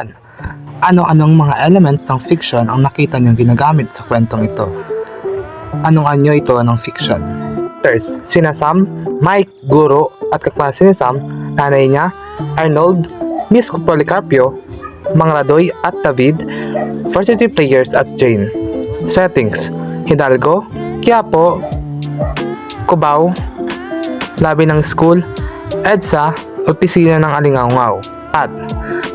1. Ano-anong mga elements ng fiction ang nakita niyong ginagamit sa kwentong ito? Anong anyo ito ng fiction? First, sina Sam, Mike, guro at kaklase ni Sam, nanay niya, Arnold, Miss Policarpio, Mang Radoy at David, varsity players at Jane. Settings, Hidalgo, Quiapo, Cubao, labi ng school, EDSA, opisina ng Alingaungaw. At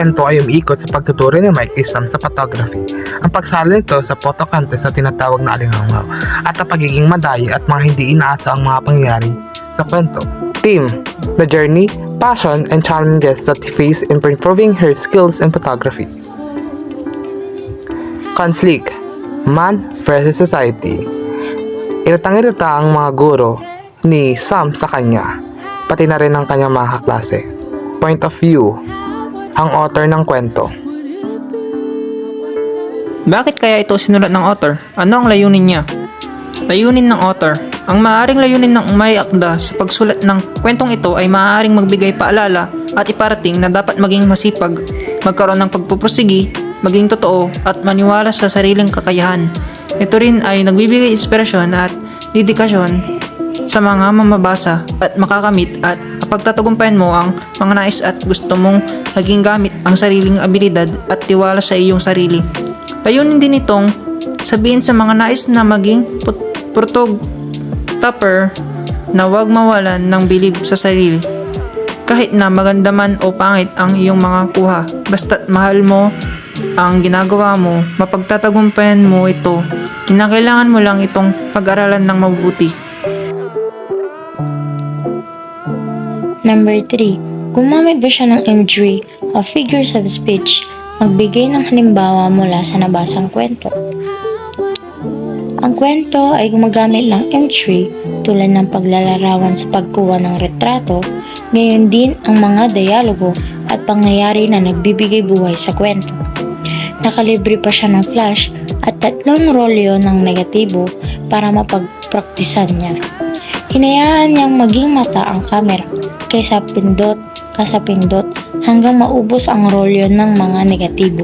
ito ay umiikot sa pagtuturo ni Mike kay Sam sa photography. Ang pagsali nito sa photo contest sa tinatawag na Alingaungaw at ang pagiging madayo at mga hindi inaasa ang mga pangyayari sa kwento. Theme, the journey, passion, and challenges that he faced in improving her skills in photography. Conflict, man versus society. Iratang-irata ang mga guro ni Sam sa kanya, pati na rin ang kanyang mga kaklase. Point of view, ang author ng kwento. Bakit kaya ito sinulat ng author? Ano ang layunin niya? Layunin ng author. Ang maaaring layunin ng may akda sa pagsulat ng kwentong ito ay maaaring magbigay paalala at iparating na dapat maging masipag, magkaroon ng pagpupursigi, maging totoo at maniwala sa sariling kakayahan. Ito rin ay nagbibigay inspirasyon at dedikasyon sa mga mamabasa at makakamit at pagtatagumpayan mo ang mga nais at gusto mong naging gamit ang sariling abilidad at tiwala sa iyong sarili. Layunin din itong sabihin sa mga nais na maging topper na huwag mawalan ng bilib sa sarili. Kahit na maganda man o pangit ang iyong mga kuha, basta't mahal mo ang ginagawa mo, mapagtatagumpayan mo ito. Kinakailangan mo lang itong pag-aralan ng mabuti. Number 3. Gumamit ba siya ng imagery o figures of speech? Magbigay ng halimbawa mula sa nabasang kwento. Ang kwento ay gumagamit ng imagery tulad ng paglalarawan sa pagkuha ng retrato, gayon din ang mga dialogo at pangyayari na nagbibigay buhay sa kwento. Nakalibre pa siya ng flash at 3 rolyo ng negatibo para mapagpraktisan niya. Hinayaan niyang maging mata ang kamera kaysa pindot hanggang maubos ang rolyo ng mga negatibo.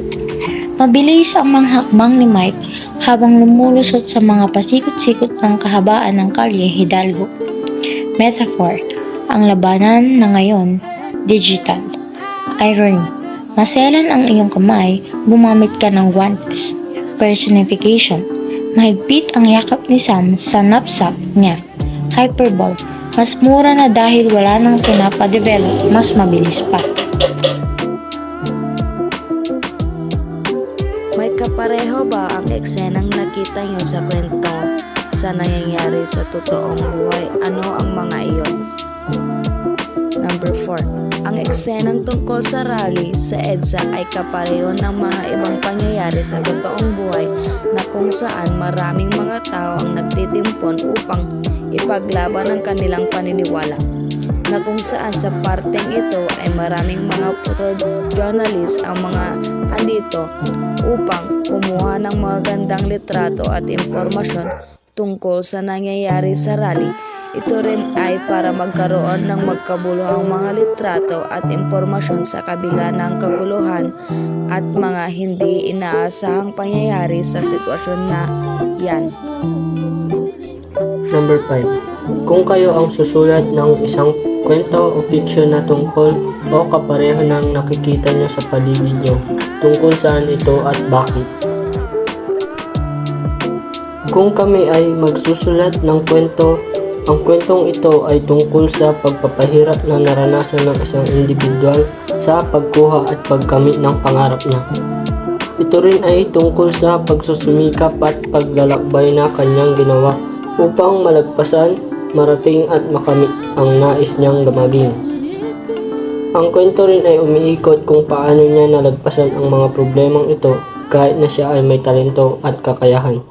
Mabilis ang mga hakbang ni Mike habang lumulusot sa mga pasikot-sikot ng kahabaan ng kalye Hidalgo. Metaphor, ang labanan na ngayon, digital. Irony, maselan ang iyong kamay, gumamit ka ng guantes. Personification, mahigpit ang yakap ni Sam sa knapsack niya. Hyperbole, mas mura na dahil wala nang pinapadevelop, mas mabilis pa. May kapareho ba ang eksenang nakita nyo sa kwento sa nangyayari sa totoong buhay? Ano ang mga iyon? Number 4. Ang eksenang tungkol sa rally sa EDSA ay kapareho ng mga ibang pangyayari sa totoong buhay na kung saan maraming mga tao ang nagtitimpon upang ipaglaban ang kanilang paniniwala, na kung saan sa parteng ito ay maraming mga photojournalist ang mga andito upang kumuha ng magandang litrato at impormasyon tungkol sa nangyayari sa rally. Ito rin ay para magkaroon ng magkabuluhang mga litrato at impormasyon sa kabila ng kaguluhan at mga hindi inaasahang pangyayari sa sitwasyon na yan. Number 5. Kung kayo ang susulat ng isang kwento o fiction na tungkol o kapareho ng nakikita nyo sa paligid nyo, tungkol saan ito at bakit? Kung kami ay magsusulat ng kwento, ang kwentong ito ay tungkol sa pagpapahirap na naranasan ng isang individual sa pagkuha at pagkamit ng pangarap niya. Ito rin ay tungkol sa pagsusumikap at paglalakbay na kanyang ginawa upang malagpasan, marating at makamit ang nais niyang maging. Ang kwento rin ay umiikot kung paano niya nalagpasan ang mga problemang ito kahit na siya ay may talento at kakayahan.